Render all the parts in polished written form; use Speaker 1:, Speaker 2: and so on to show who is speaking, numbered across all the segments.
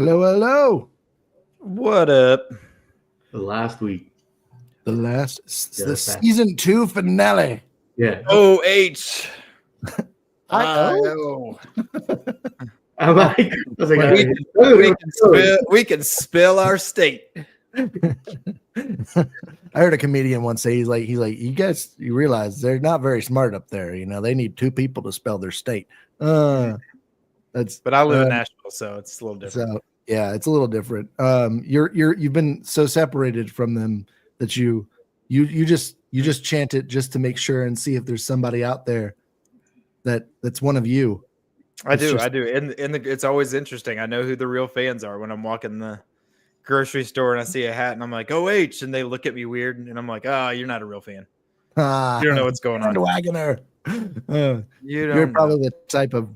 Speaker 1: Hello, hello.
Speaker 2: What up?
Speaker 3: The last week.
Speaker 1: The season 2 finale.
Speaker 3: Yeah.
Speaker 2: OH.
Speaker 1: I
Speaker 3: I'm like, I was like,
Speaker 2: we can spill our state.
Speaker 1: I heard a comedian once say he's like, you guys, you realize they're not very smart up there. You know, they need two people to spell their state. But
Speaker 2: I live in Nashville, so it's a little different.
Speaker 1: So yeah, it's a little different. You've been so separated from them that you just chant it just to make sure and see if there's somebody out there that's one of you.
Speaker 2: I do. And it's always interesting. I know who the real fans are when I'm walking the grocery store and I see a hat and I'm like, OH, and they look at me weird and I'm like, oh, you're not a real fan. You don't know what's going on.
Speaker 1: Wagoner. You're probably the type of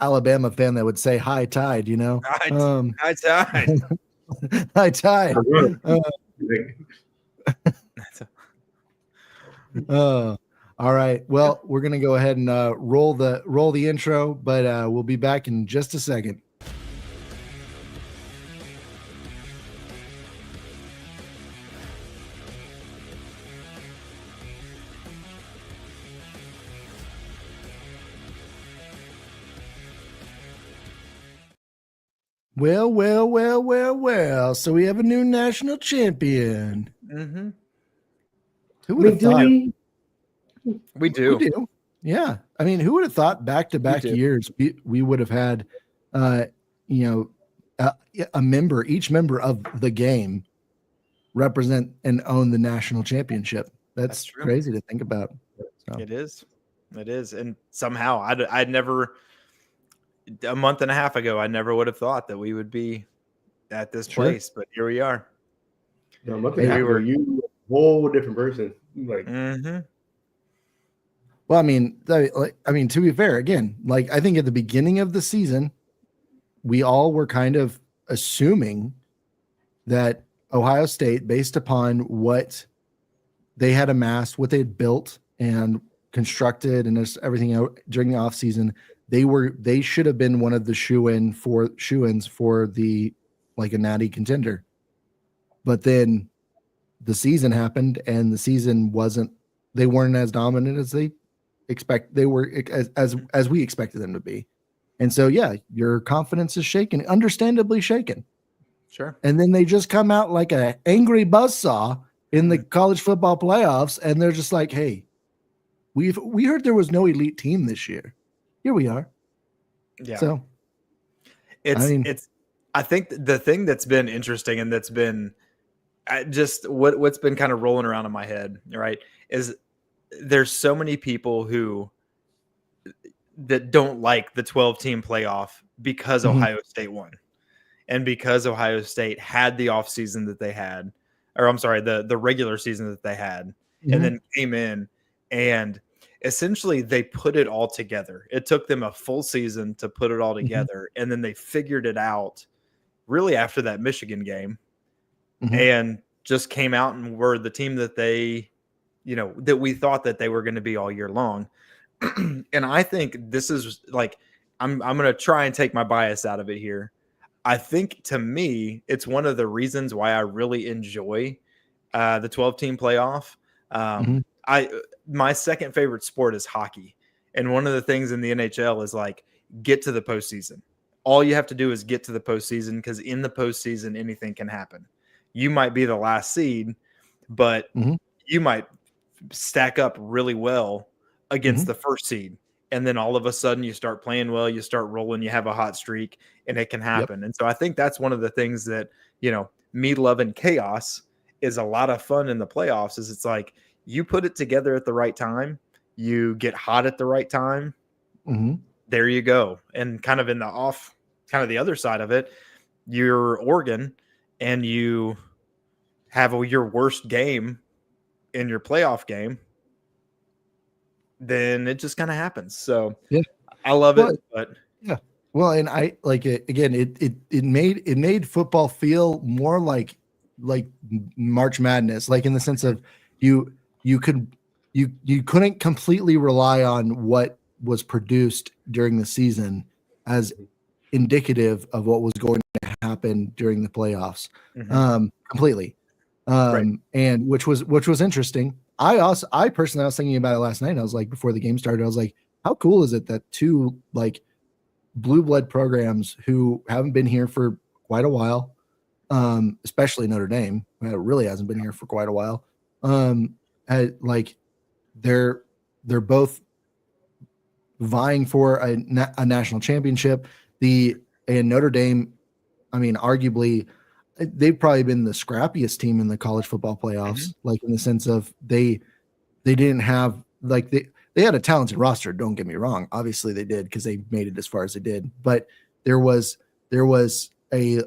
Speaker 1: Alabama fan that would say high tide, you know.
Speaker 2: High tide.
Speaker 1: High tide. All right. Well, we're gonna go ahead and roll the intro, but we'll be back in just a second. Well. So we have a new national champion.
Speaker 2: Mm-hmm.
Speaker 1: Who would have thought?
Speaker 2: We do.
Speaker 1: Yeah. I mean, who would have thought back-to-back years we would have had, each member of the game represent and own the national championship. That's crazy to think about. So.
Speaker 2: It is. And somehow I'd never, a month and a half ago, I never would have thought that we would be at this place, but here we are.
Speaker 3: No, a month and a half ago, you a whole different person. Like,
Speaker 1: Well, I mean, to be fair, again, like I think at the beginning of the season, we all were kind of assuming that Ohio State, based upon what they had amassed, what they had built and constructed, and everything out during the offseason, they should have been one of the shoe-ins for the like a natty contender. But then the season happened, and the season they weren't as dominant as they were as we expected them to be. And so yeah, your confidence is shaken, understandably shaken.
Speaker 2: Sure.
Speaker 1: And then they just come out like an angry buzzsaw in the college football playoffs, and they're just like, hey, we heard there was no elite team this year. Here we are.
Speaker 2: Yeah.
Speaker 1: So
Speaker 2: I think the thing that's been interesting and that's been just what's been kind of rolling around in my head, right, is there's so many people that don't like the 12-team playoff because Ohio State won and because Ohio State had the offseason that they had, or I'm sorry, the regular season that they had, and then came in and essentially they put it all together. It took them a full season to put it all together, and then they figured it out really after that Michigan game and just came out and were the team that they, that we thought that they were going to be all year long. And I think this is like, I'm going to try and take my bias out of it here. I think to me, it's one of the reasons why I really enjoy the 12-team playoff. My second favorite sport is hockey. And one of the things in the NHL is like, get to the postseason. All you have to do is get to the postseason, because in the postseason, anything can happen. You might be the last seed, but you might stack up really well against the first seed. And then all of a sudden you start playing well, you start rolling, you have a hot streak, and it can happen. Yep. And so I think that's one of the things that, me loving chaos is a lot of fun in the playoffs, is it's like you put it together at the right time, you get hot at the right time. There you go. And kind of in the the other side of it, you're Oregon and you have your worst game in your playoff game, then it just kind of happens. So yeah, I love it. But
Speaker 1: yeah, well, and I like it again. It made football feel more like March Madness, like in the sense of you couldn't completely rely on what was produced during the season as indicative of what was going to happen during the playoffs. Completely. And which was interesting. I personally, I was thinking about it last night. I was like, before the game started, I was like, how cool is it that two like blue blood programs who haven't been here for quite a while, especially Notre Dame, it really hasn't been here for quite a while. Like they're both vying for a national championship. And Notre Dame, I mean, arguably, they've probably been the scrappiest team in the college football playoffs, like in the sense of they didn't have like they had a talented roster. Don't get me wrong. Obviously they did because they made it as far as they did, but there was a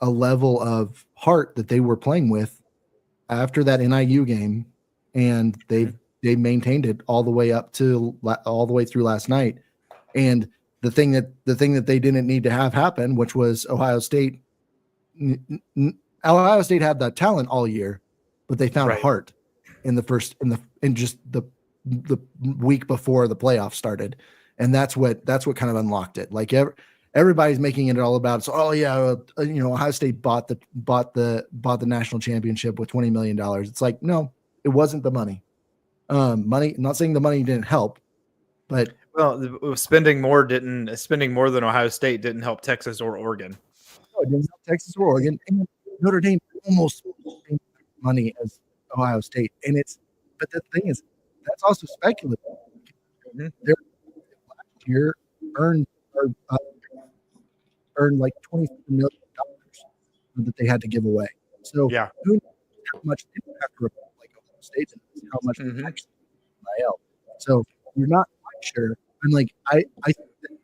Speaker 1: level of heart that they were playing with after that NIU game. And they maintained it all the way through last night. And the thing that they didn't need to have happen, which was Ohio State had that talent all year, but they found a heart in just the week before the playoffs started. And that's what kind of unlocked it. Like everybody's making it all about, so, oh yeah, Ohio State bought the national championship with $20 million. It's like, no, it wasn't the money. Money, not saying the money didn't help, but
Speaker 2: spending more than Ohio State didn't help Texas or Oregon.
Speaker 1: No, it didn't help Texas or Oregon, and Notre Dame almost money as Ohio State, but the thing is, that's also speculative. Their last year earned like $24 million that they had to give away. So who knows how much they have to report, like Ohio State, how much actually NIL. So you're not quite sure. And like I think that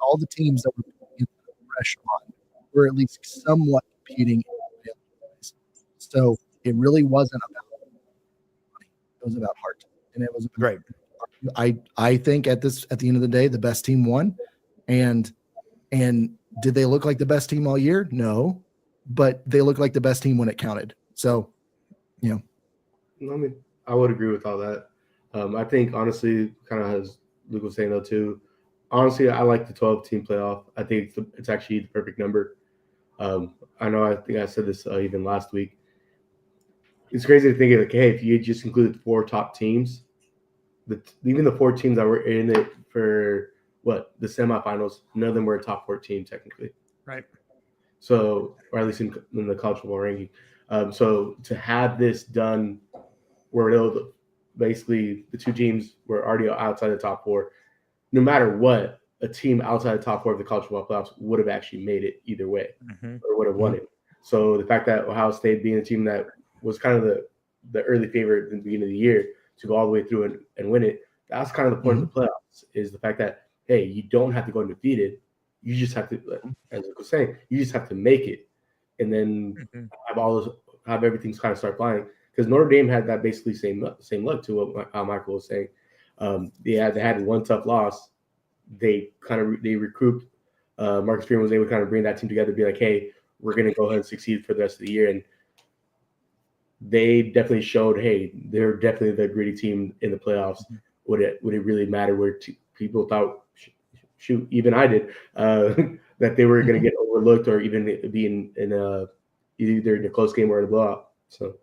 Speaker 1: all the teams that were putting the pressure on were at least somewhat competing in the so it really wasn't about money. It was about heart. And it was about I think at the end of the day, the best team won. And did they look like the best team all year? No. But they looked like the best team when it counted. So,
Speaker 3: I mean, I would agree with all that. I think, honestly, kind of as Luke was saying, though, too, honestly, I like the 12-team playoff. I think it's actually the perfect number. I think I said this even last week. It's crazy to think of, like, hey, if you just included the 4 top teams, even the 4 teams that were in it for, the semifinals, none of them were a top 14 technically.
Speaker 2: Right.
Speaker 3: So, or at least in the college football ranking. So to have this done where basically the 2 teams were already outside the top 4, no matter what, a team outside the top 4 of the college football playoffs would have actually made it either way or would have won it. So the fact that Ohio State being a team that was kind of the early favorite in the beginning of the year to go all the way through and win it, that's kind of the point of the playoffs, is the fact that, hey, you don't have to go undefeated. You just have to, as I was saying, you just have to make it, and then have everything kind of start flying. Because Notre Dame had that basically same luck to what Michael was saying. They had one tough loss. They recouped. Marcus Freeman was able to kind of bring that team together, be like, hey, we're going to go ahead and succeed for the rest of the year. And they definitely showed, hey, they're definitely the gritty team in the playoffs. Would it really matter where people thought, shoot, even I did, that they were going to get overlooked or even be in either in a close game or in a blowout. So,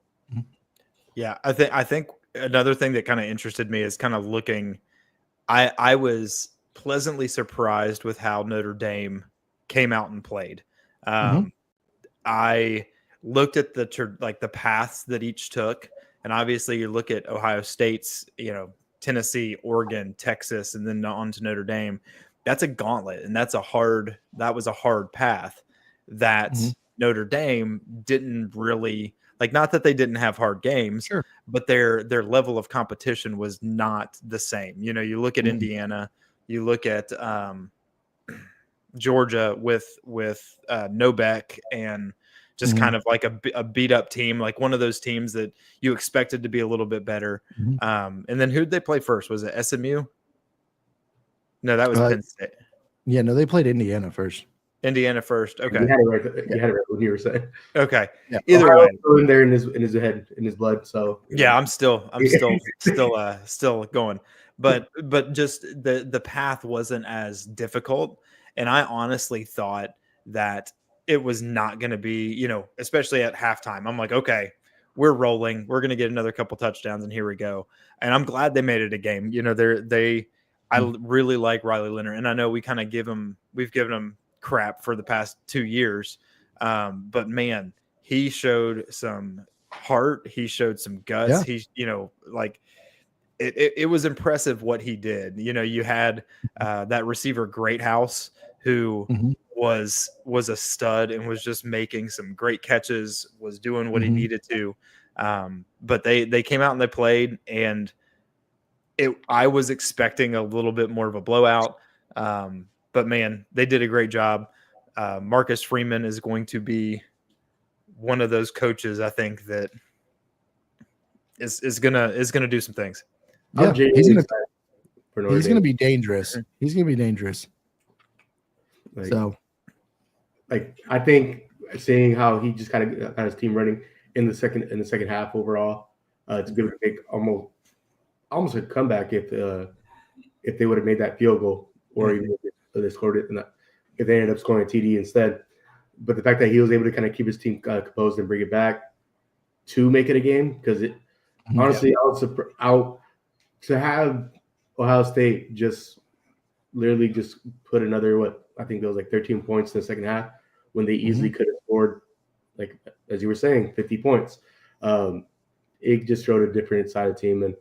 Speaker 2: yeah, I think another thing that kind of interested me is kind of looking. I was pleasantly surprised with how Notre Dame came out and played. I looked at the paths that each took, and obviously you look at Ohio State's, Tennessee, Oregon, Texas, and then on to Notre Dame. That's a gauntlet, and that was a hard path that Notre Dame didn't really like. Not that they didn't have hard games, but their level of competition was not the same. You look at Indiana, you look at Georgia with Novak and just kind of like a beat up team, like one of those teams that you expected to be a little bit better. And then who'd they play first? Was it SMU? No, that was Penn State.
Speaker 1: Yeah, no, they played Indiana first.
Speaker 2: Indiana first. Okay.
Speaker 3: You had it right what you were saying.
Speaker 2: Okay.
Speaker 3: Yeah.
Speaker 2: Either way,
Speaker 3: in there in his head, in his blood. So
Speaker 2: yeah, I'm still going. But just the path wasn't as difficult. And I honestly thought that it was not going to be, especially at halftime. I'm like, okay, we're rolling. We're going to get another couple touchdowns, and here we go. And I'm glad they made it a game. I really like Riley Leonard, and I know we've given him crap for the past 2 years. But man, he showed some heart. He showed some guts.
Speaker 1: Yeah.
Speaker 2: It was impressive what he did. You had that receiver Greathouse who was a stud and was just making some great catches, was doing what he needed to. But they came out and they played, and I was expecting a little bit more of a blowout. But man, they did a great job. Marcus Freeman is going to be one of those coaches, I think, that is gonna do some things.
Speaker 1: Yeah, he's gonna be dangerous. He's gonna be dangerous.
Speaker 3: I think seeing how he just kind of got his team running in the second half overall, to be able to make almost a comeback if they would have made that field goal, or even if they scored it, if they ended up scoring a TD instead. But the fact that he was able to kind of keep his team composed and bring it back to make it a game, because honestly, out to have Ohio State just literally just put another, I think it was like 13 points in the second half, when they easily could have scored, like as you were saying, 50 points. It just showed a different side of the team, and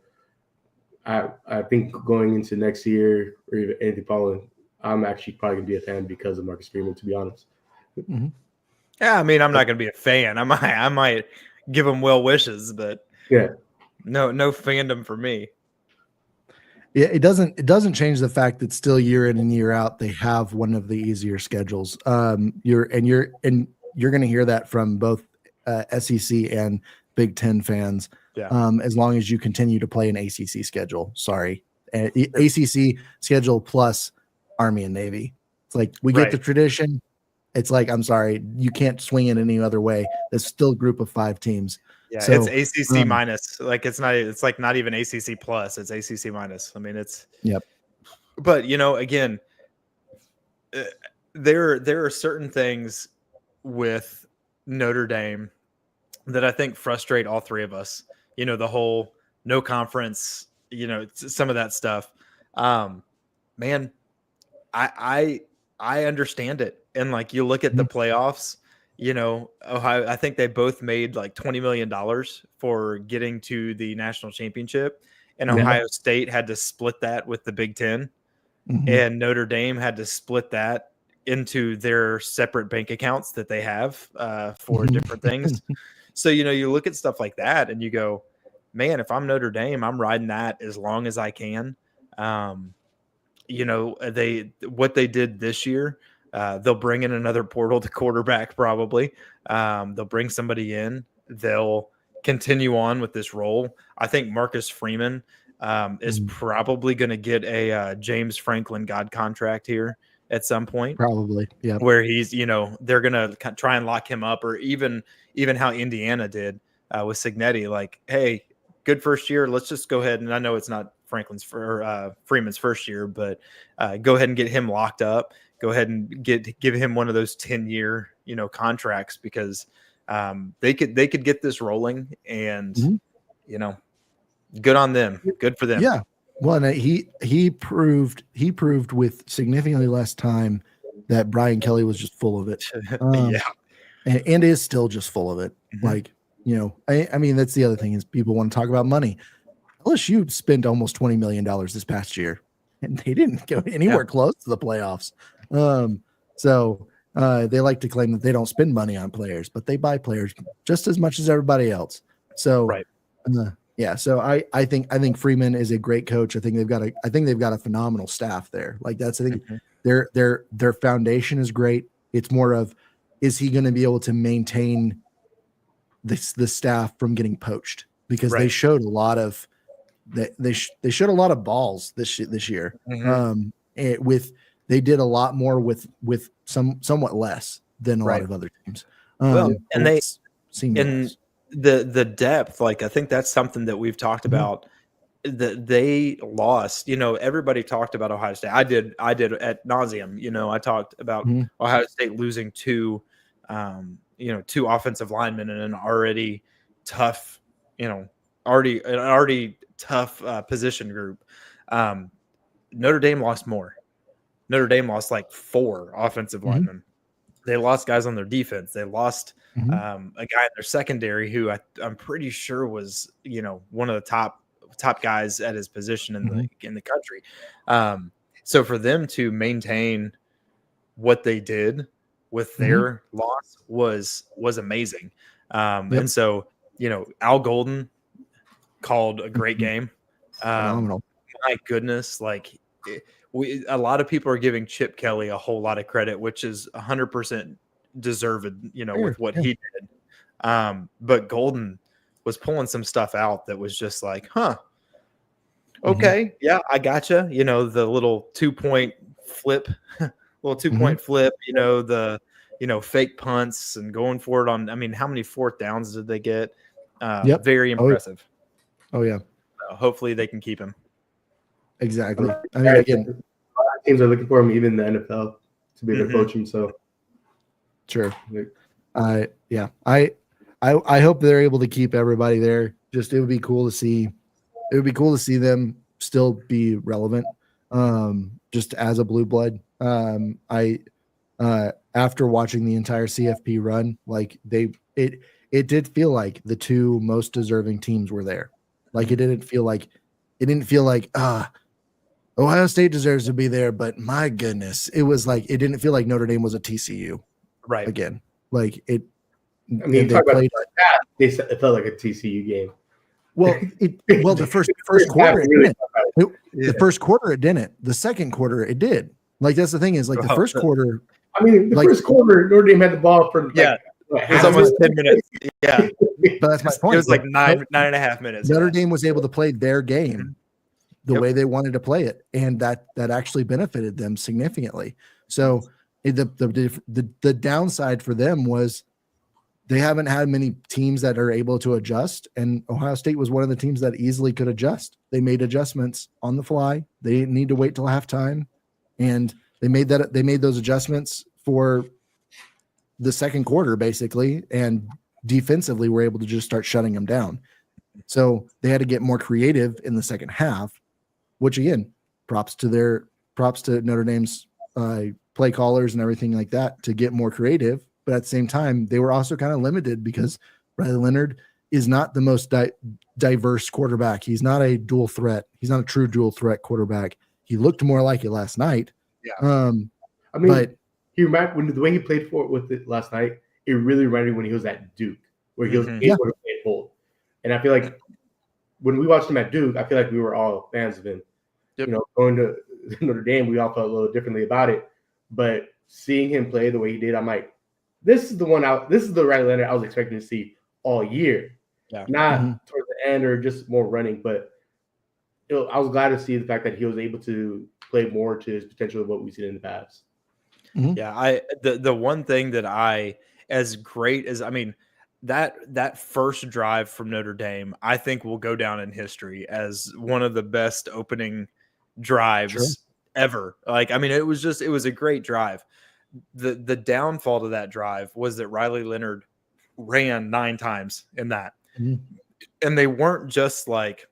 Speaker 3: I think going into next year or even anything following, I'm actually probably gonna be a fan because of Marcus Freeman, to be honest.
Speaker 2: Yeah, I mean, I'm not gonna be a fan. I might give him well wishes, but
Speaker 3: yeah, no
Speaker 2: fandom for me.
Speaker 1: Yeah, it doesn't change the fact that still year in and year out they have one of the easier schedules. You're going to hear that from both SEC and Big Ten fans.
Speaker 2: Yeah.
Speaker 1: As long as you continue to play an ACC schedule. Sorry, ACC schedule plus Army and Navy. It's like we get the tradition. It's like, I'm sorry, you can't swing it any other way. There's still a group of 5 teams.
Speaker 2: Yeah,
Speaker 1: so,
Speaker 2: it's ACC minus. Like it's like not even ACC plus. It's ACC minus. I mean, it's But again, there are certain things with Notre Dame that I think frustrate all 3 of us. The whole no conference. Some of that stuff. Man, I understand it. And like you look at the playoffs. Ohio, I think they both made like $20 million for getting to the national championship, and Ohio State had to split that with the Big Ten, and Notre Dame had to split that into their separate bank accounts that they have for different things. So, you look at stuff like that and you go, man, if I'm Notre Dame, I'm riding that as long as I can. What they did this year, they'll bring in another portal to quarterback probably. They'll bring somebody in. They'll continue on with this role. I think Marcus Freeman is probably going to get a James Franklin God contract here at some point.
Speaker 1: Probably, yeah.
Speaker 2: Where he's, they're going to try and lock him up, or even how Indiana did with Cignetti. Like, hey, good first year. Let's just go ahead, and I know it's not Freeman's first year, but go ahead and get him locked up. Go ahead and give him one of those 10-year, contracts, because they could get this rolling, and good on them. Good for them.
Speaker 1: Yeah. Well, and he proved with significantly less time that Brian Kelly was just full of it. And is still just full of it. Like, I mean, that's the other thing is people want to talk about money. LSU spent almost $20 million this past year, and they didn't go anywhere close to the playoffs. So they like to claim that they don't spend money on players, but they buy players just as much as everybody else. So, so I think Freeman is a great coach. I think they've got a phenomenal staff there. Like I think their foundation is great. It's more of, is he going to be able to maintain the staff from getting poached? Because they showed a lot of they showed a lot of balls this year. They did a lot more with somewhat less than a lot of other teams.
Speaker 2: And the depth, like I think that's something that we've talked about they lost. Everybody talked about Ohio State. I did at nauseum. I talked about Ohio State losing two offensive linemen in an already tough, already tough position group. Notre Dame lost more. Notre Dame lost like 4 offensive linemen. They lost guys on their defense. They lost a guy in their secondary who I'm pretty sure was, one of the top guys at his position in the country. So for them to maintain what they did with their loss was amazing. And so, Al Golden called a great game.
Speaker 1: Phenomenal.
Speaker 2: My goodness, like a lot of people are giving Chip Kelly a whole lot of credit, which is 100% deserved, with what he did. But Golden was pulling some stuff out that was just like, okay, yeah, I gotcha. The little 2-point flip, flip, the fake punts and going for it on. I mean, how many 4th downs did they get? Very impressive.
Speaker 1: Oh yeah.
Speaker 2: Hopefully they can keep him.
Speaker 1: Exactly. I mean, again,
Speaker 3: teams are looking for him, even the NFL, to be their coach himself.
Speaker 1: Sure. I hope they're able to keep everybody there. Just it would be cool to see. It would be cool to see them still be relevant. Just as a blue blood. After watching the entire CFP run, like it did feel like the 2 most deserving teams were there. Like it didn't feel like Ohio State deserves to be there, but my goodness, it was like it didn't feel like Notre Dame was a TCU.
Speaker 2: Right.
Speaker 1: Again. Like it.
Speaker 3: I mean, it felt like a TCU game.
Speaker 1: Well, the first quarter it didn't. The first quarter it didn't. The second quarter it did. Like that's the thing is like the first quarter.
Speaker 3: I mean, the first quarter Notre Dame had the ball for
Speaker 2: it was almost 10 minutes. Yeah,
Speaker 1: but that's my point.
Speaker 2: It was like 9.5 minutes.
Speaker 1: Notre Dame was able to play their game the way they wanted to play it, and that actually benefited them significantly. So the downside for them was they haven't had many teams that are able to adjust, and Ohio State was one of the teams that easily could adjust. They made adjustments on the fly. They didn't need to wait till halftime, and they made those adjustments for the second quarter basically, and defensively were able to just start shutting them down. So they had to get more creative in the second half, which again, props to Notre Dame's play callers and everything like that to get more creative. But at the same time, they were also kind of limited because Riley Leonard is not the most diverse quarterback. He's not a dual threat. He's not a true dual threat quarterback. He looked more like it last night.
Speaker 3: Yeah. He reminded when the way he played with it last night, it really reminded me when he was at Duke, where he was able to play hold. And I feel like when we watched him at Duke, I feel like we were all fans of him. Yep. Going to Notre Dame, we all felt a little differently about it. But seeing him play the way he did, I'm like, this is the Riley Leonard I was expecting to see all year. Yeah. Not towards the end or just more running, but I was glad to see the fact that he was able to play more to his potential of what we've seen in the past.
Speaker 2: Yeah, the one thing that as great as that first drive from Notre Dame, I think will go down in history as one of the best opening drives ever. It was a great drive. The downfall to that drive was that Riley Leonard ran 9 times in that. And they weren't just like,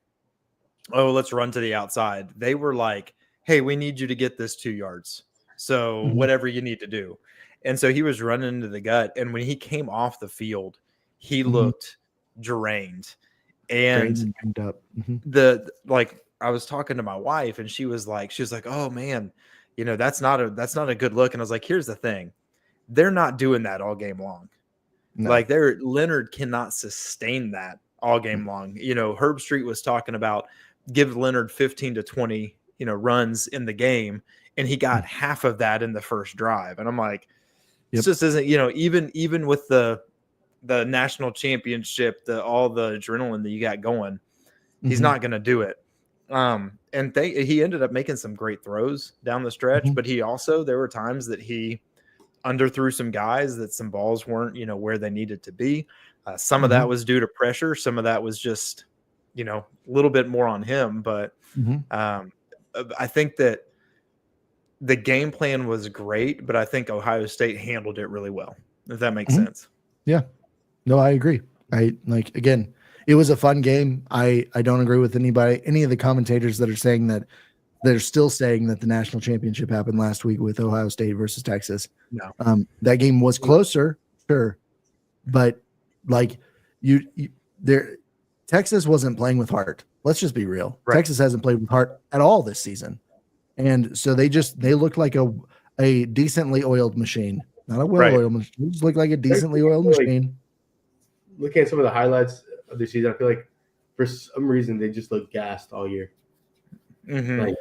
Speaker 2: oh, let's run to the outside. They were like, hey, we need you to get this 2 yards. So whatever you need to do. And so he was running into the gut. And when he came off the field, he looked drained. And I was talking to my wife and she was like, oh man, that's not a good look. And I was like, here's the thing. They're not doing that all game long. No. Leonard cannot sustain that all game long. Herb Street was talking about give Leonard 15 to 20, runs in the game. And he got half of that in the first drive. And I'm like, this just isn't, even with the national championship, all the adrenaline that you got going, he's not going to do it. And he ended up making some great throws down the stretch, but there were times that he underthrew some guys, that some balls weren't, where they needed to be. Some of that was due to pressure. Some of that was just, a little bit more on him. But I think that the game plan was great, but I think Ohio State handled it really well, if that makes sense.
Speaker 1: Yeah. No, I agree. Again, it was a fun game. I don't agree with any of the commentators that are saying that they're still saying that the national championship happened last week with Ohio State versus Texas.
Speaker 2: No.
Speaker 1: That game was closer, sure. But Texas wasn't playing with heart. Let's just be real.
Speaker 2: Right.
Speaker 1: Texas hasn't played with heart at all this season. And so they looked like a decently oiled machine. Not a well-oiled machine. They just looked like a decently oiled machine.
Speaker 3: Looking at some of the highlights of the season, I feel like for some reason they just look gassed all year.
Speaker 2: Mm-hmm.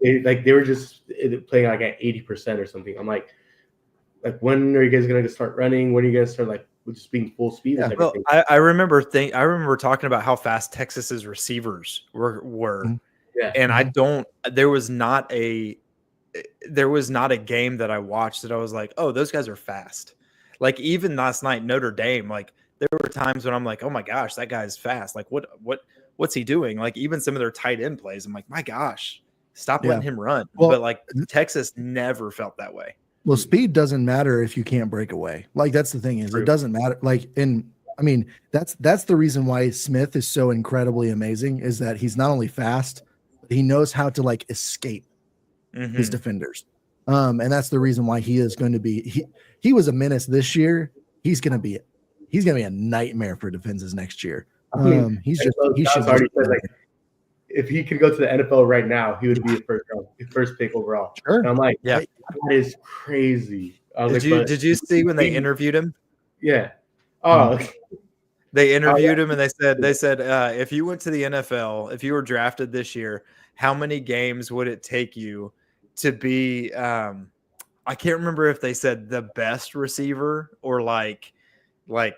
Speaker 3: They were just playing like at 80% or something. I'm like when are you guys gonna start running? When are you guys start just being full speed?
Speaker 2: Yeah. Well, I remember talking about how fast Texas's receivers were.
Speaker 3: Yeah.
Speaker 2: And there was not a game that I watched that I was like, oh, those guys are fast. Like even last night, Notre Dame, there were times when I'm like, oh my gosh, that guy's fast. Like what's he doing? Like even some of their tight end plays, I'm like, my gosh, stop letting him run. Well, but Texas never felt that way.
Speaker 1: Well, speed doesn't matter if you can't break away. That's the thing is True. It doesn't matter. That's the reason why Smith is so incredibly amazing is that he's not only fast, but he knows how to escape his defenders. And that's the reason why he is going to be, he was a menace this year. He's going to be a nightmare for defenses next year. He should
Speaker 3: already said if he could go to the NFL right now, he would be the first pick overall.
Speaker 1: Sure.
Speaker 3: And I'm like,
Speaker 2: yeah,
Speaker 3: that is crazy.
Speaker 2: Did you see when they interviewed him?
Speaker 3: Yeah. Oh,
Speaker 2: they interviewed him and they said, if you went to the NFL, if you were drafted this year, how many games would it take you to be, I can't remember if they said the best receiver or like wide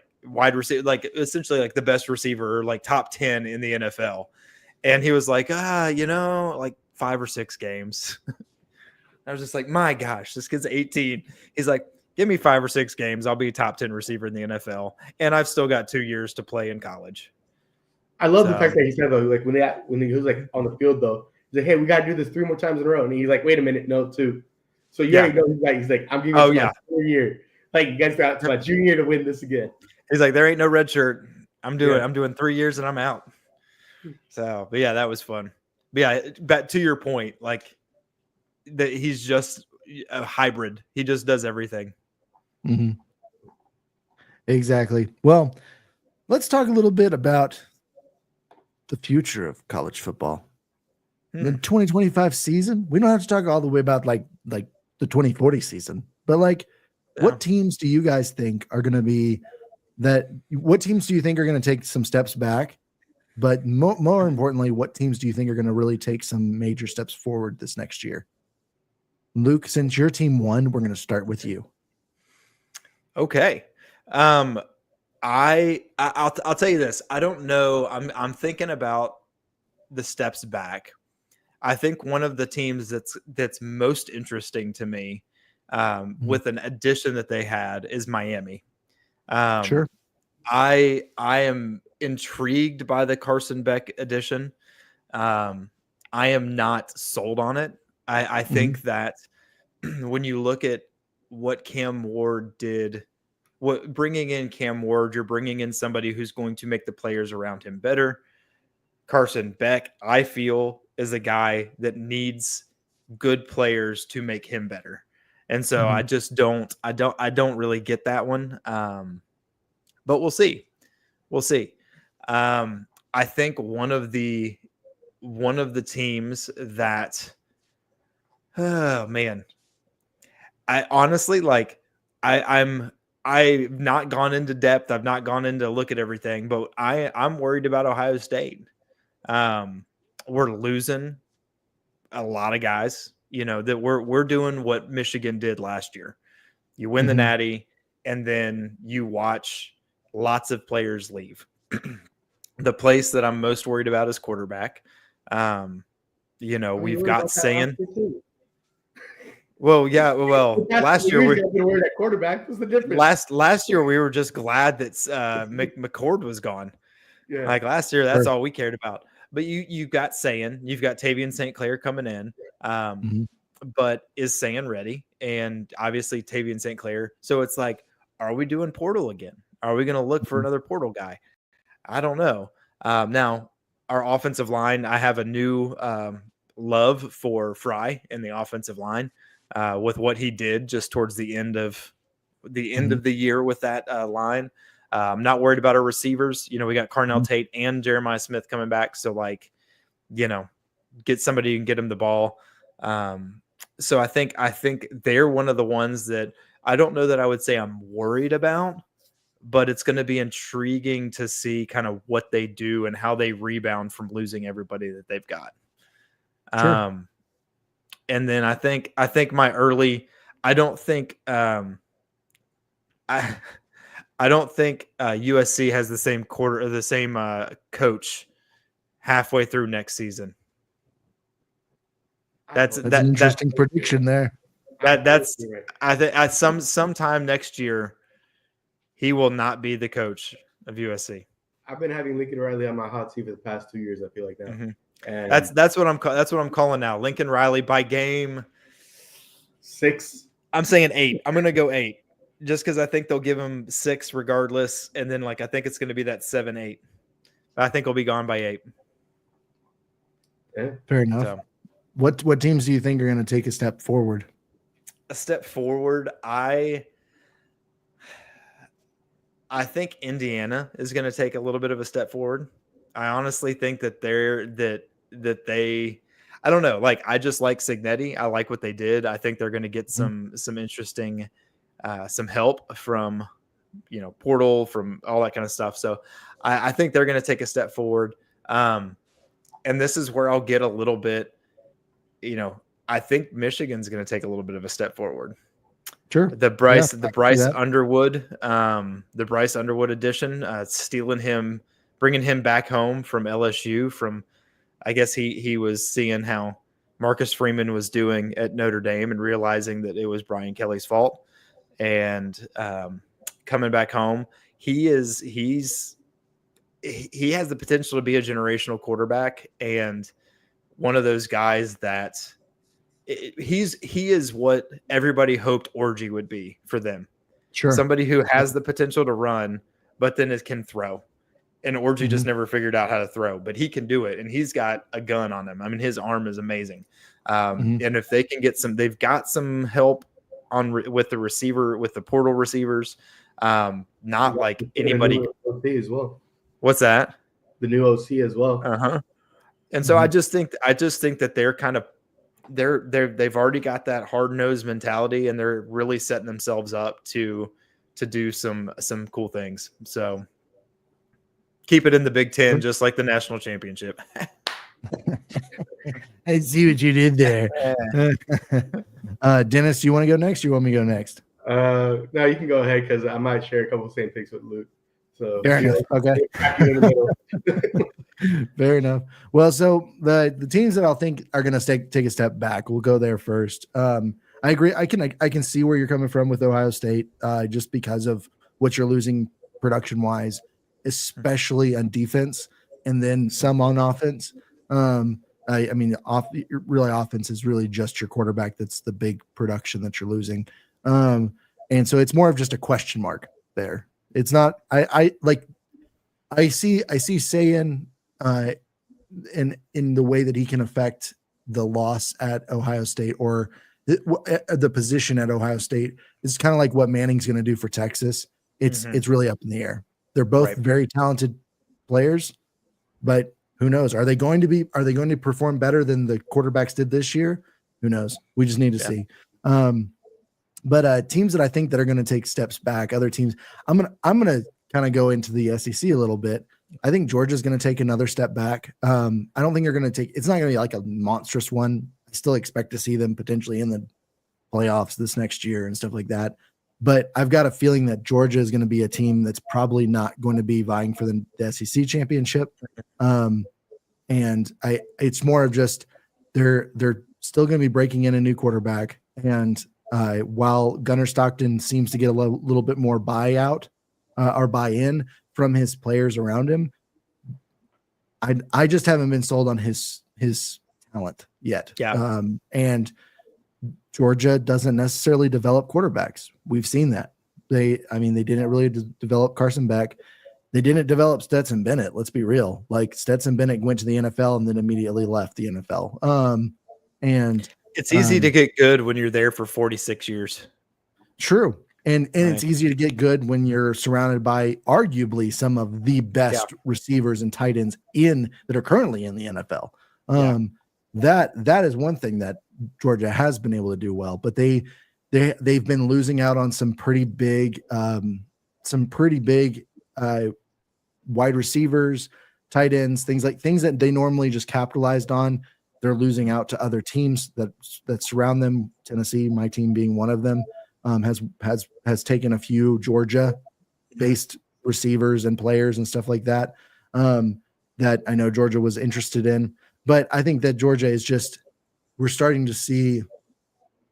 Speaker 2: receiver, essentially the best receiver or top 10 in the NFL. And he was like, 5 or 6 games. I was just like, my gosh, this kid's 18. He's like, give me 5 or 6 games. I'll be a top 10 receiver in the NFL. And I've still got 2 years to play in college.
Speaker 3: I love the fact that he said, though, when he was on the field, though, he's like, hey, we got to do this 3 more times in a row. And he's like, wait a minute, no, 2. So you already know he's like, I'm giving you my 4 year. You guys got to my junior year to win this again.
Speaker 2: He's like, there ain't no red shirt. I'm doing 3 years and I'm out. So, but yeah, that was fun. But yeah, back to your point, that he's just a hybrid. He just does everything.
Speaker 1: Mm-hmm. Exactly. Well, let's talk a little bit about the future of college football. The 2025 season. We don't have to talk all the way about the 2040 season, but what teams do you guys think are going to be what teams do you think are going to take some steps back? But more importantly, what teams do you think are going to really take some major steps forward this next year? Luke, since your team won, we're going to start with you.
Speaker 2: Okay. I'll tell you this. I don't know. I'm thinking about the steps back. I think one of the teams that's most interesting to me with an addition that they had is Miami.
Speaker 1: Sure.
Speaker 2: I am intrigued by the Carson Beck addition. I am not sold on it. I think that when you look at what Cam Ward did, bringing in Cam Ward, you're bringing in somebody who's going to make the players around him better. Carson Beck, I feel, is a guy that needs good players to make him better. And so I just don't really get that one. But we'll see. We'll see. I think one of the teams that, oh man, I honestly I've not gone into depth. I've not gone into look at everything, but I'm worried about Ohio State. We're losing a lot of guys, that we're doing what Michigan did last year. You win the natty and then you watch lots of players leave. The place that I'm most worried about is quarterback. We've got saying, well, yeah, well, last year we
Speaker 3: worried at quarterback was the difference.
Speaker 2: Last year we were just glad that McCord was gone.
Speaker 3: Yeah.
Speaker 2: Like last year, that's
Speaker 1: Sure.
Speaker 2: all we cared about. But you've got Sayan, you've got Tavian St. Clair coming in.
Speaker 1: Mhm.
Speaker 2: But is Sayan ready? And obviously Tavian St. Clair. So it's like, are we doing portal again? Are we going to look for
Speaker 1: Mhm.
Speaker 2: another portal guy? I don't know. Now, our offensive line, I have a new love for Fry in the offensive line with what he did just towards the end of
Speaker 1: Mhm.
Speaker 2: the year with that line. I'm not worried about our receivers. You know, we got Carnell
Speaker 1: Mhm.
Speaker 2: Tate and Jeremiah Smith coming back. So, like, you know, get somebody who can get him the ball. So I think they're one of the ones that I don't know that I would say I'm worried about, but it's going to be intriguing to see kind of what they do and how they rebound from losing everybody that they've got.
Speaker 1: Sure.
Speaker 2: And then I think my early, I don't think I I don't think USC has the same coach halfway through next season. That's
Speaker 1: That's an interesting prediction there.
Speaker 2: that's I think at sometime next year he will not be the coach of USC.
Speaker 3: I've been having Lincoln Riley on my hot seat for the past 2 years. I feel like now.
Speaker 2: Mm-hmm.
Speaker 3: And
Speaker 2: That's what I'm calling now. Lincoln Riley by game
Speaker 3: 6.
Speaker 2: I'm saying 8. I'm gonna go 8, just because I think they'll give him 6 regardless, and then like I think it's gonna be that 7-8. I think he'll be gone by 8.
Speaker 3: Yeah.
Speaker 1: Fair enough.
Speaker 2: So,
Speaker 1: What teams do you think are going to take a step forward?
Speaker 2: a step forward, I think Indiana is going to take a little bit of a step forward. I honestly think that they I don't know, like I just like Signetti. I like what they did. I think they're going to get some interesting some help from portal, from all that kind of stuff. So I think they're going to take a step forward. And this is where I'll get a little bit, I think Michigan's going to take a little bit of a step forward.
Speaker 1: Sure.
Speaker 2: The Bryce
Speaker 1: that.
Speaker 2: Underwood, the Bryce Underwood edition, bringing him back home from LSU. From, I guess he was seeing how Marcus Freeman was doing at Notre Dame and realizing that it was Brian Kelly's fault. And coming back home, he has the potential to be a generational quarterback and one of those guys that he is what everybody hoped Orgy would be for them.
Speaker 1: Sure.
Speaker 2: Somebody who has the potential to run, but then it can throw. And Orgy just never figured out how to throw, but he can do it. And he's got a gun on him. I mean, his arm is amazing. And if they can get they've got some help with the receiver, with the portal receivers. Not like anybody.
Speaker 3: OC as well.
Speaker 2: What's that?
Speaker 3: The new OC as well.
Speaker 2: And so I just think that they're kind of they've already got that hard-nosed mentality, and they're really setting themselves up to do some cool things. So keep it in the Big Ten, just like the national championship.
Speaker 1: I see what you did there. Dennis, do you want to go next? Or you want me to go next?
Speaker 3: No, you can go ahead because I might share a couple of same things with Luke. So
Speaker 1: fair enough. Okay. Fair enough. Well, so the teams that I'll think are going to take a step back, we'll go there first. I agree. I can see where you're coming from with Ohio State, just because of what you're losing production wise, especially on defense, and then some on offense. I mean, offense is really just your quarterback. That's the big production that you're losing. And so it's more of just a question mark there. It's not, I see saying, in the way that he can affect the loss at Ohio State, or the position at Ohio State is kind of like what Manning's going to do for Texas. It's really up in the air. They're both very talented players, but who knows? Are they going to perform better than the quarterbacks did this year? Who knows? We just need to see. But teams that I think that are going to take steps back, other teams, I'm gonna kind of go into the SEC a little bit. I think Georgia's going to take another step back. I don't think they're going to take. It's not going to be like a monstrous one. I still expect to see them potentially in the playoffs this next year and stuff like that. But I've got a feeling that Georgia is going to be a team that's probably not going to be vying for the SEC championship. And it's more of just they're still going to be breaking in a new quarterback. And while Gunnar Stockton seems to get a little bit more buyout or buy-in from his players around him, I just haven't been sold on his talent yet.
Speaker 2: Yeah.
Speaker 1: And Georgia doesn't necessarily develop quarterbacks. We've seen that. They didn't really develop Carson Beck. They didn't develop Stetson Bennett. Let's be real. Like Stetson Bennett went to the NFL and then immediately left the NFL. And
Speaker 2: it's easy to get good when you're there for 46 years.
Speaker 1: True. And it's easy to get good when you're surrounded by arguably some of the best receivers and tight ends that are currently in the NFL. That is one thing that Georgia has been able to do well, but they've been losing out on some pretty big wide receivers, tight ends, things that they normally just capitalized on. They're losing out to other teams that surround them. Tennessee, my team being one of them, has taken a few Georgia-based receivers and players and stuff like that that I know Georgia was interested in. But I think that Georgia is we're starting to see,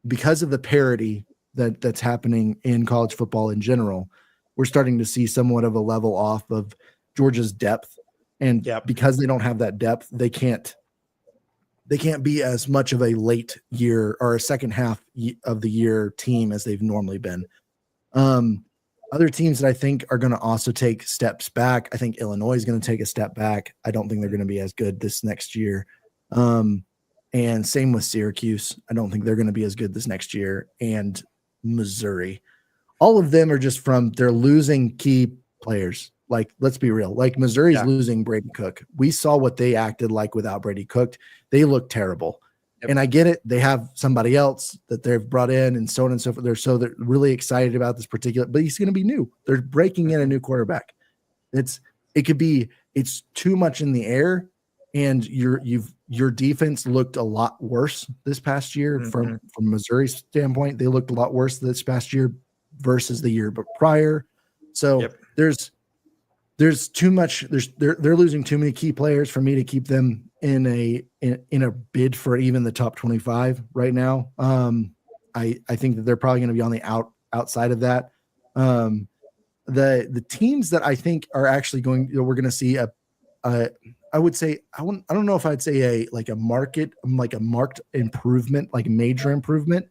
Speaker 1: because of the parity that's happening in college football in general, we're starting to see somewhat of a level off of Georgia's depth. And because they don't have that depth, they can't be as much of a late year or a second half of the year team as they've normally been. Other teams that I think are going to also take steps back. I think Illinois is going to take a step back. I don't think they're going to be as good this next year. And same with Syracuse. I don't think they're going to be as good this next year. And Missouri. All of them are just they're losing key players. Like, let's be real. Like, Missouri's losing Brady Cook. We saw what they acted like without Brady Cook. They look terrible. Yep. And I get it. They have somebody else that they've brought in and so on and so forth. They're really excited about this particular, but he's going to be new. They're breaking in a new quarterback. It's too much in the air. And your defense looked a lot worse this past year from Missouri's standpoint. They looked a lot worse this past year versus the year prior. So there's too much. They're losing too many key players for me to keep them in a bid for even the top 25 right now. I think that they're probably going to be on the outside of that. The teams that I think are actually we're going to see I would say I don't know if I'd say a marked improvement, like major improvement,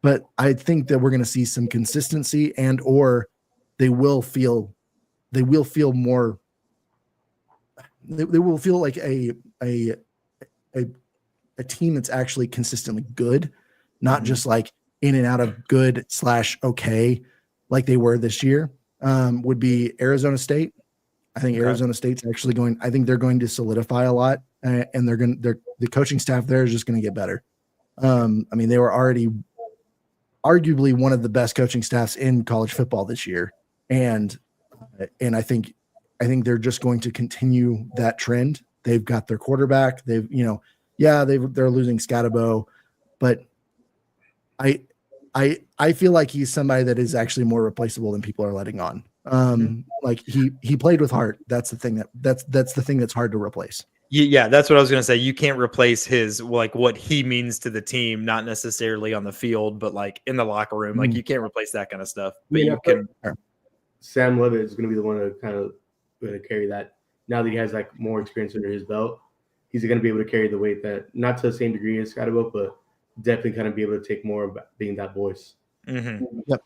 Speaker 1: but I think that we're going to see some consistency or they will feel more. They will feel like a team that's actually consistently good, not just like in and out of good / okay, like they were this year. Would be Arizona State. I think Arizona State's actually I think they're going to solidify a lot, and the coaching staff there is just going to get better. They were already arguably one of the best coaching staffs in college football this year, and I think they're just going to continue that trend. They've got their quarterback. They're losing Scatterbo, but I feel like he's somebody that is actually more replaceable than people are letting on. Like he played with heart. That's the thing that's the thing that's hard to replace.
Speaker 2: Yeah, that's what I was going to say. You can't replace his, like, what he means to the team, not necessarily on the field, but like in the locker room. Like, you can't replace that kind of stuff. But you can.
Speaker 3: Sam Levitt is going to be the one to kind of going to carry that. Now that he has like more experience under his belt, he's going to be able to carry the weight that, not to the same degree as Scotty, but definitely kind of be able to take more of being that voice.
Speaker 1: Yep.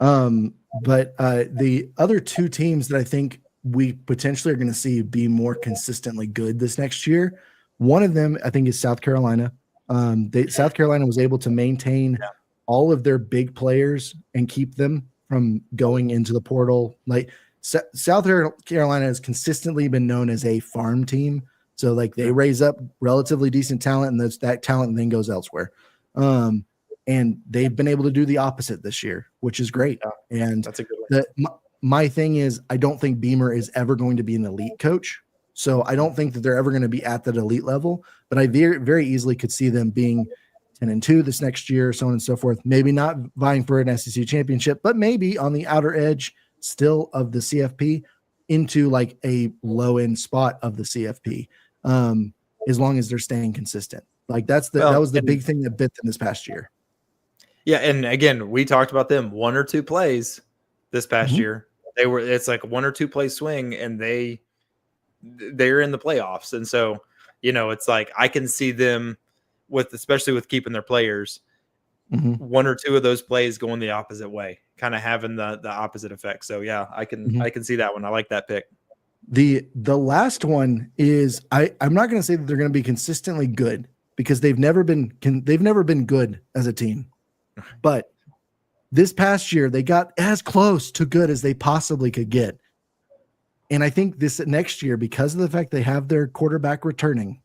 Speaker 1: But the other two teams that I think we potentially are going to see be more consistently good this next year, one of them I think is South Carolina. South Carolina was able to maintain all of their big players and keep them from going into the portal. Like South Carolina has consistently been known as a farm team. So like they raise up relatively decent talent, and that talent then goes elsewhere. And they've been able to do the opposite this year, which is great. And
Speaker 2: that's a good one.
Speaker 1: My thing is, I don't think Beamer is ever going to be an elite coach. So I don't think that they're ever going to be at that elite level, but I very, very easily could see them being 10-2 this next year, so on and so forth. Maybe not vying for an SEC championship, but maybe on the outer edge still of the CFP into like a low end spot of the CFP. As long as they're staying consistent. Like that was the big thing that bit them this past year.
Speaker 2: Yeah, and again, we talked about them 1 or 2 plays this past year. It's like 1 or 2 play swing, and they they're in the playoffs. And so, it's like I can see them especially with keeping their players, one or two of those plays going the opposite way, kind of having the opposite effect. So yeah, I can see that one. I like that pick.
Speaker 1: The last one is I'm not going to say that they're going to be consistently good because they've never been good as a team, but this past year they got as close to good as they possibly could get. And I think this next year, because of the fact they have their quarterback returning,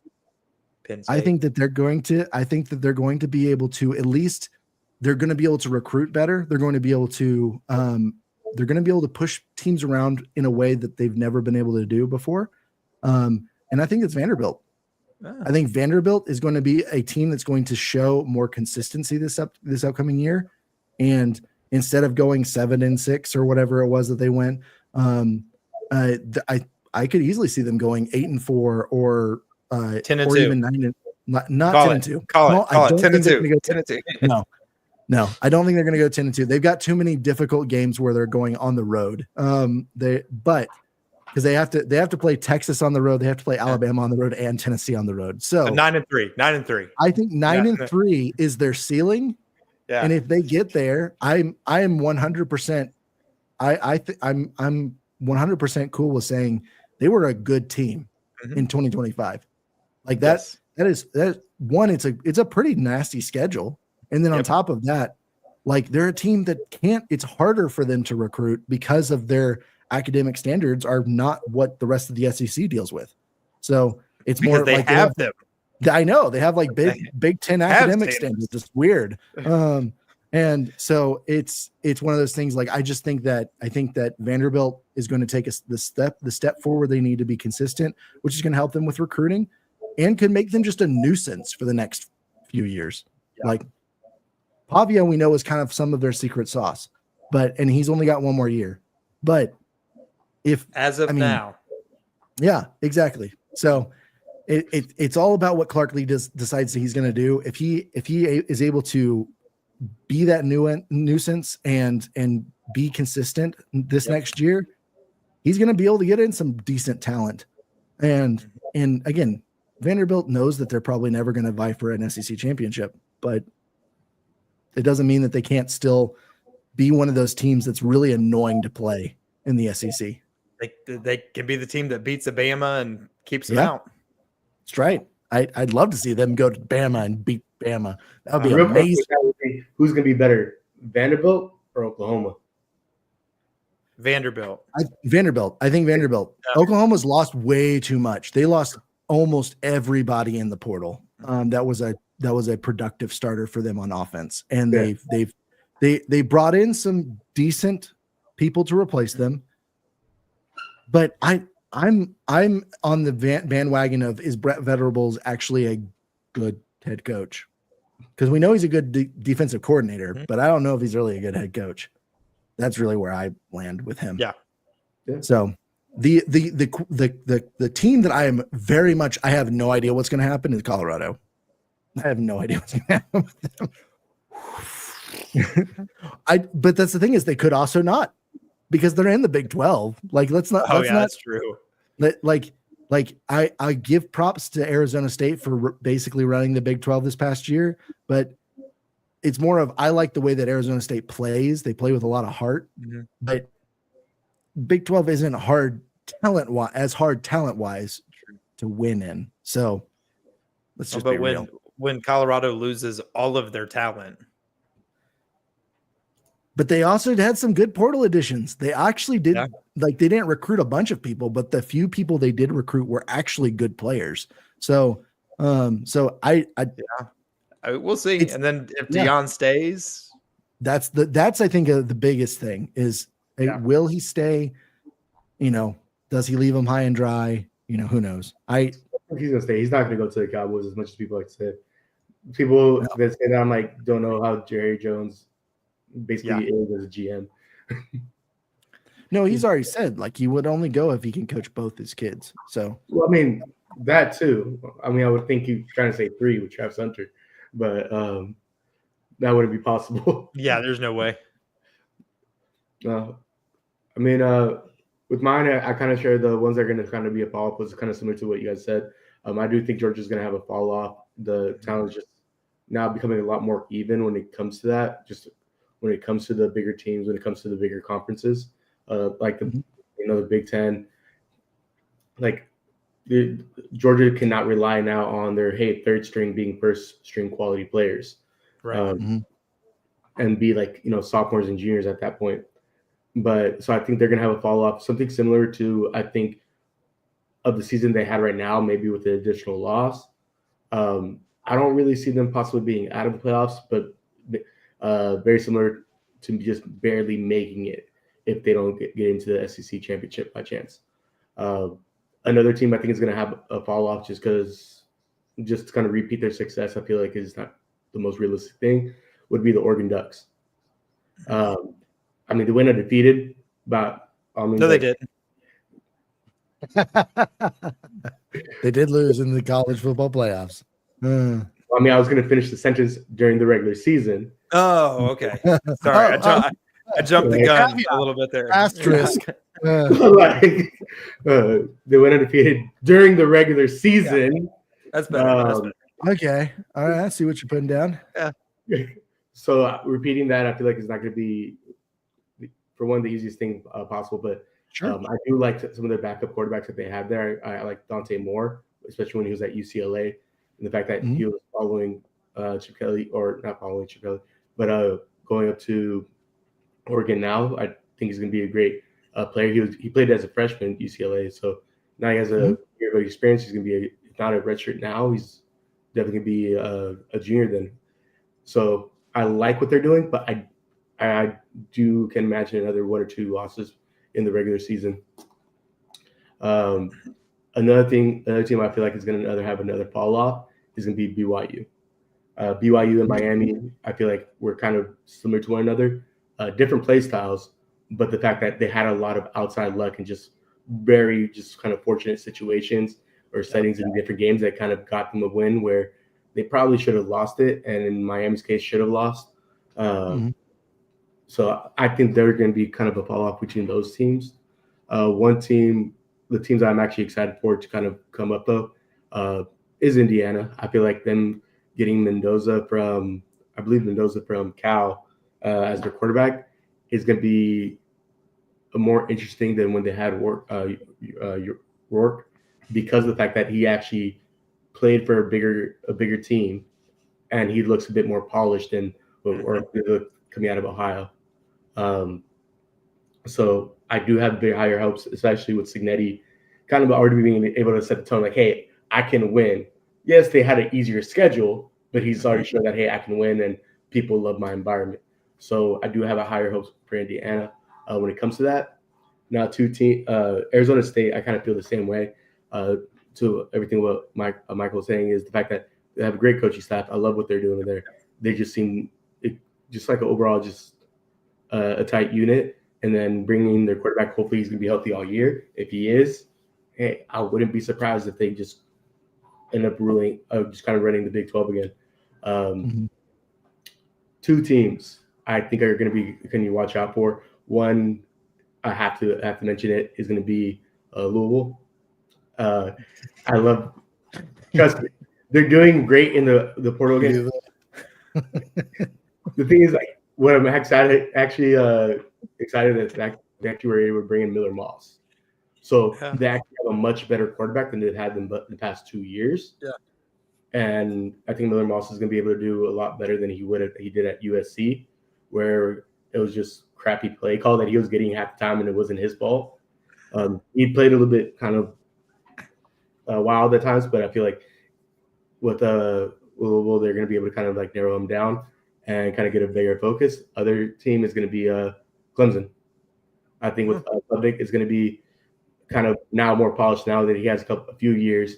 Speaker 1: I think that they're going to be able to, at least they're going to be able to recruit better. They're going to be able to push teams around in a way that they've never been able to do before. And I think it's Vanderbilt. I think Vanderbilt is going to be a team that's going to show more consistency this upcoming year. And instead of going 7-6 or whatever it was that they went, I could easily see them going 8-4 or
Speaker 2: 10-2,
Speaker 1: or even 9. Not 10-2.
Speaker 2: Call it 10-2.
Speaker 1: No, I don't think they're going to go 10-2. They've got too many difficult games where they're going on the road. Because they have to play Texas on the road, they have to play Alabama on the road, and Tennessee on the road. So
Speaker 2: 9-3.
Speaker 1: I think 9-3 is their ceiling.
Speaker 2: Yeah.
Speaker 1: And if they get there, I am 100%. I'm 100% cool with saying they were a good team in 2025. Like that.
Speaker 2: Yes.
Speaker 1: That is one. It's a pretty nasty schedule. And then on top of that, like they're a team that it's harder for them to recruit because of their academic standards are not what the rest of the SEC deals with. So it's
Speaker 2: because
Speaker 1: more
Speaker 2: they
Speaker 1: like
Speaker 2: have them.
Speaker 1: I know they have like Big Ten academic standards. It's weird. And so it's one of those things. Like I think that Vanderbilt is going to take the step forward they need to be consistent, which is going to help them with recruiting and could make them just a nuisance for the next few years. Yeah. Like Pavia, we know, is kind of some of their secret sauce, and he's only got one more year. But now, yeah, exactly. So it's all about what Clark Lee decides that he's going to do. If he is able to be that nuisance and be consistent this next year, he's going to be able to get in some decent talent. And again, Vanderbilt knows that they're probably never going to vie for an SEC championship, but it doesn't mean that they can't still be one of those teams that's really annoying to play in the SEC.
Speaker 2: They can be the team that beats Bama and keeps them out.
Speaker 1: That's right. I'd love to see them go to Bama and beat Bama. That would be amazing.
Speaker 3: Who's going to be better, Vanderbilt or Oklahoma?
Speaker 2: Vanderbilt.
Speaker 1: Vanderbilt. I think Vanderbilt. Yeah. Oklahoma's lost way too much. They lost almost everybody in the portal. That was a productive starter for them on offense, and they brought in some decent people to replace them. But I'm on the bandwagon of, is Brett Venables actually a good head coach? Because we know he's a good defensive coordinator, but I don't know if he's really a good head coach. That's really where I land with him.
Speaker 2: Yeah.
Speaker 1: So the team that I am very much, I have no idea what's going to happen is Colorado. I have no idea what's going to happen with them. But that's the thing, is they could also not, because they're in the Big 12. Like, that's
Speaker 2: true.
Speaker 1: I give props to Arizona State for basically running the Big 12 this past year, but it's more of, I like the way that Arizona State plays. They play with a lot of heart, but Big 12 isn't hard talent-wise to win in. So let's just be real.
Speaker 2: When Colorado loses all of their talent.
Speaker 1: But they also had some good portal additions. They actually did, they didn't recruit a bunch of people, but the few people they did recruit were actually good players. So, we'll
Speaker 2: see. And then if Deion stays,
Speaker 1: that's I think the biggest thing is, will he stay? Does he leave him high and dry? Who knows?
Speaker 3: He's gonna stay. He's not gonna go to the Cowboys as much as people like to say. People that say that, I'm like, don't know how Jerry Jones basically is as a GM.
Speaker 1: No, he's already said like he would only go if he can coach both his kids. So,
Speaker 3: well, I mean that too. I mean, I would think he's trying to say 3 with Travis Hunter, but that wouldn't be possible.
Speaker 2: Yeah, there's no way.
Speaker 3: I mean, With mine, I kind of share the ones that are going to kind of be a fall off. Was kind of similar to what you guys said. I do think Georgia's going to have a fall off. The talent is just now becoming a lot more even when it comes to that. Just when it comes to the bigger teams, when it comes to the bigger conferences, like the the Big Ten, like Georgia cannot rely now on their third string being first string quality players,
Speaker 2: Right.
Speaker 3: and be like sophomores and juniors at that point. But so I think they're gonna have a fall off, something similar to I think of the season they had right now, maybe with the additional loss. I don't really see them possibly being out of the playoffs, but very similar to just barely making it if they don't get into the SEC championship by chance. Another team I think is going to have a fall off just because, just to kind of repeat their success, I feel like is not the most realistic thing, would be the Oregon Ducks. I mean, they went undefeated, but
Speaker 2: No, they did.
Speaker 1: They did lose in the college football playoffs.
Speaker 3: I mean, I was going to finish the sentence during the regular season.
Speaker 2: Oh, okay. Sorry, I jumped the gun a little bit there.
Speaker 1: Asterisk.
Speaker 3: They went undefeated during the regular season.
Speaker 2: Yeah. That's better.
Speaker 1: Okay. All right. I see what you're putting down.
Speaker 2: Yeah.
Speaker 3: So repeating that, I feel like it's not going to be, for one, the easiest thing possible. But
Speaker 1: Sure.
Speaker 3: I do like some of their backup quarterbacks that they had there. I like Dante Moore, especially when he was at UCLA, and the fact that he was following Chip Kelly, or not following Chip Kelly, but going up to Oregon now. I think he's going to be a great player. He played as a freshman at UCLA, so now he has a year of experience. He's going to be if not a redshirt now, he's definitely going to be a junior then. So I like what they're doing, but I can imagine another 1 or 2 losses in the regular season. Another team I feel like is going to have another fall off is going to be BYU. BYU and Miami, I feel like we're kind of similar to one another, different play styles, but the fact that they had a lot of outside luck and just kind of fortunate situations or settings in different games that kind of got them a win where they probably should have lost it, and in Miami's case should have lost. So I think they're going to be kind of a fall off between those teams. One team, the teams I'm actually excited for to kind of come up though, is Indiana. I feel like them getting Mendoza from Cal as their quarterback is going to be more interesting than when they had Rourke, because of the fact that he actually played for a bigger team, and he looks a bit more polished than coming out of Ohio. So I do have big higher hopes, especially with Signetti kind of already being able to set the tone like, hey, I can win. Yes, they had an easier schedule, but he's already shown that, hey, I can win and people love my environment. So I do have a higher hopes for Indiana when it comes to that. Now, Arizona State, I kind of feel the same way. To everything what Michael was saying is the fact that they have a great coaching staff. I love what they're doing there. They just seem just like an overall just a tight unit. And then bringing their quarterback, hopefully he's going to be healthy all year. If he is, hey, I wouldn't be surprised if they just end up just kind of running the Big 12 again. 2 teams I think are going to be can you watch out for. One, I have to mention it, is going to be Louisville. I love, trust me, they're doing great in the portal game. The thing is, like, what I'm excited that they actually were able to bring in Miller Moss. So they actually have a much better quarterback than they've had in the past 2 years.
Speaker 2: Yeah.
Speaker 3: And I think Miller Moss is going to be able to do a lot better than he did at USC, where it was just crappy play call that he was getting half the time and it wasn't his fault. He played a little bit kind of wild at times, but I feel like with Louisville, they're going to be able to kind of like narrow him down and kind of get a bigger focus. Other team is going to be Clemson. I think with Lubbock is going to be kind of now more polished now that he has a few years,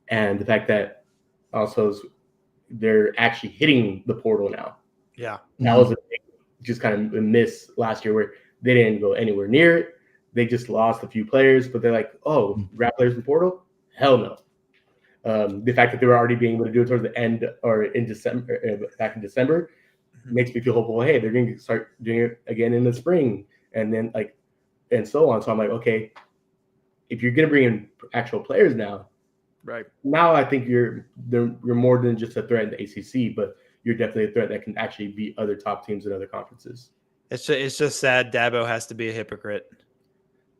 Speaker 3: and the fact that also they're actually hitting the portal now.
Speaker 2: Yeah,
Speaker 3: that was a big, just kind of a miss last year where they didn't go anywhere near it. They just lost a few players, but they're like, oh, grab players in the portal? Hell no. The fact that they were already being able to do it towards the end or in December, back in December, makes me feel hopeful. Hey, they're going to start doing it again in the spring, and then like and so on. So I'm like, okay, if you're going to bring in actual players now,
Speaker 2: Right.
Speaker 3: now I think you're more than just a threat in the ACC, but you're definitely a threat that can actually beat other top teams in other conferences.
Speaker 2: It's just sad Dabo has to be a hypocrite.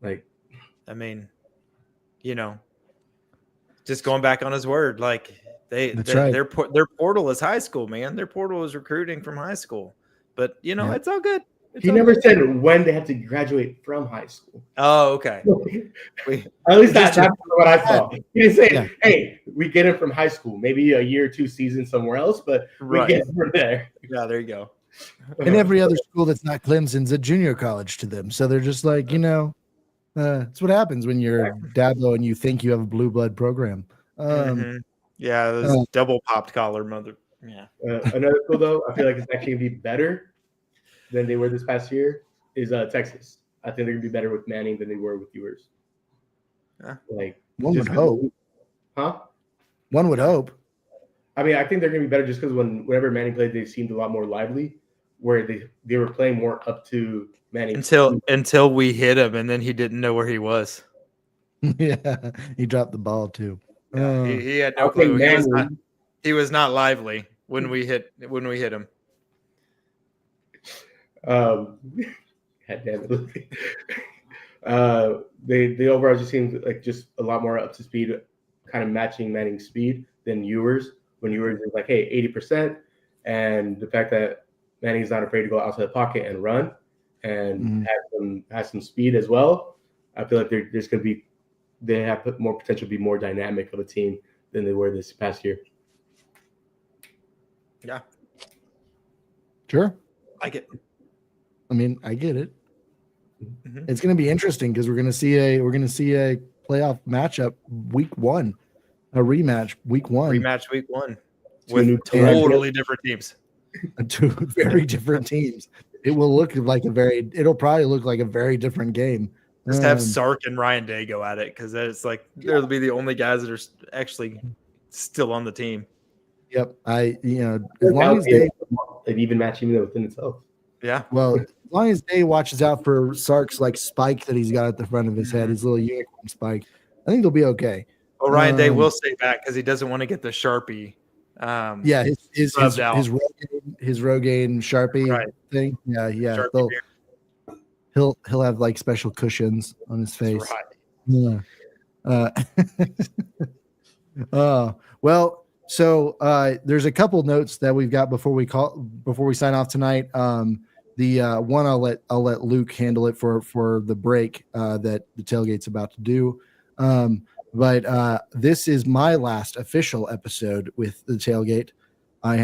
Speaker 3: Like,
Speaker 2: I mean, just going back on his word, like their portal is high school, man. Their portal is recruiting from high school. But it's all good.
Speaker 3: He never said when they have to graduate from high school.
Speaker 2: Oh, okay.
Speaker 3: At least that's what I saw. He didn't say, hey, we get him from high school, maybe a year or two seasons somewhere else, but we get him from there.
Speaker 2: Yeah, there you go.
Speaker 1: And every other school that's not Clemson's a junior college to them. So they're just like, that's what happens when you're Dabo and you think you have a blue blood program.
Speaker 2: Yeah, this double popped collar mother. Yeah.
Speaker 3: Another school, though, I feel like it's actually going to be better than they were this past year is Texas. I think they're going to be better with Manning than they were with Ewers. Like,
Speaker 1: one would hope.
Speaker 3: Huh?
Speaker 1: One would hope.
Speaker 3: I mean, I think they're going to be better just because whenever Manning played, they seemed a lot more lively, where they were playing more up to Manning.
Speaker 2: Until we hit him, and then he didn't know where he was.
Speaker 1: Yeah, he dropped the ball, too.
Speaker 2: Yeah, he had no clue. He was not lively when we hit him.
Speaker 3: God damn it. The overall just seems like just a lot more up to speed, kind of matching Manning's speed than Ewers. When Ewers is like, hey, 80%, and the fact that Manning's not afraid to go outside the pocket and run and has some speed as well. I feel like they have more potential to be more dynamic of a team than they were this past year.
Speaker 2: Yeah.
Speaker 1: Sure.
Speaker 2: I get.
Speaker 1: I mean, I get it.
Speaker 2: Mm-hmm.
Speaker 1: It's going to be interesting because we're going to see a playoff matchup week 1, a rematch week 1.
Speaker 2: Rematch week 1 with totally different teams.
Speaker 1: Two very different teams. It'll probably look like a very different game.
Speaker 2: Just have Sark and Ryan Day go at it because it's like they'll be the only guys that are actually still on the team.
Speaker 1: Yep. As long as they
Speaker 3: an even match even within itself.
Speaker 2: Yeah.
Speaker 1: Well, as long as Day watches out for Sark's like spike that he's got at the front of his head, his little unicorn spike, I think they'll be okay.
Speaker 2: Well, Ryan Day will stay back because he doesn't want to get the Sharpie.
Speaker 1: His Rogaine Sharpie thing. Yeah. He'll have like special cushions on his face.
Speaker 2: That's right.
Speaker 1: Yeah. Well, so there's a couple notes that we've got before we sign off tonight. The one I'll let Luke handle it for the break that the tailgate's about to do. But this is my last official episode with the tailgate. I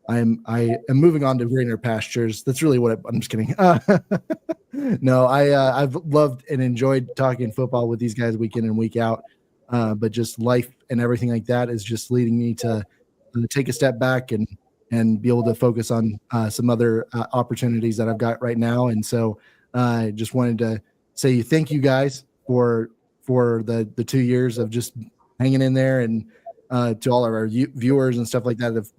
Speaker 1: am moving on to greener pastures. That's really what I'm just kidding. No, I've loved and enjoyed talking football with these guys week in and week out. But just life and everything like that is just leading me to take a step back and be able to focus on some other opportunities that I've got right now. And so I just wanted to say thank you guys for the 2 years of just hanging in there, and to all of our viewers and stuff like that have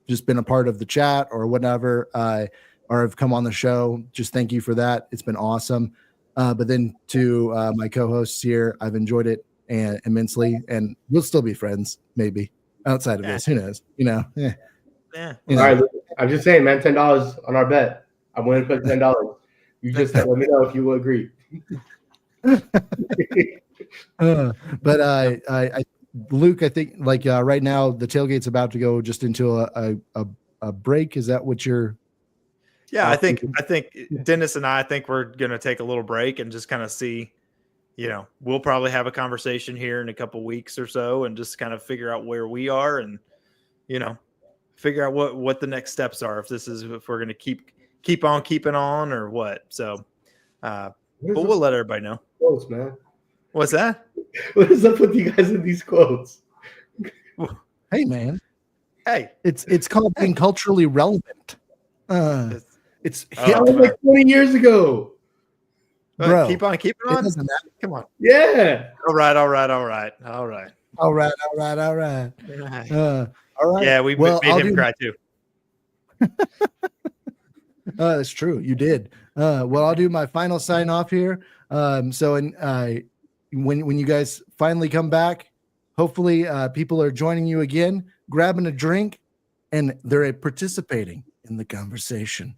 Speaker 1: just been a part of the chat or whatever, or have come on the show. Just thank you for that. It's been awesome. But then to my co-hosts here, I've enjoyed it immensely, and we'll still be friends maybe outside of this. Who knows? Yeah.
Speaker 3: All right, I'm just saying, man. $10 on our bet. I'm willing to put $10. You just let me know if you will agree.
Speaker 1: But I Luke, I think right now the tailgate's about to go just into a break. Is that what you're?
Speaker 2: Yeah, I think Dennis and I think we're gonna take a little break and just kind of see. We'll probably have a conversation here in a couple weeks or so, and just kind of figure out where we are, and figure out what the next steps are. If we're gonna keep on keeping on or what. So, but we'll let everybody know.
Speaker 3: Quotes, man.
Speaker 2: What's that?
Speaker 3: What is up with you guys in these quotes?
Speaker 1: Hey, man.
Speaker 2: Hey,
Speaker 1: it's called being culturally relevant. It's
Speaker 3: that was like 20 years ago.
Speaker 1: Bro,
Speaker 2: keep on keeping on. Come on.
Speaker 3: Yeah.
Speaker 2: All right.
Speaker 1: All right.
Speaker 2: Yeah, we made him cry too.
Speaker 1: That's true. You did. Well, I'll do my final sign off here. When you guys finally come back, hopefully people are joining you again, grabbing a drink, and they're participating in the conversation.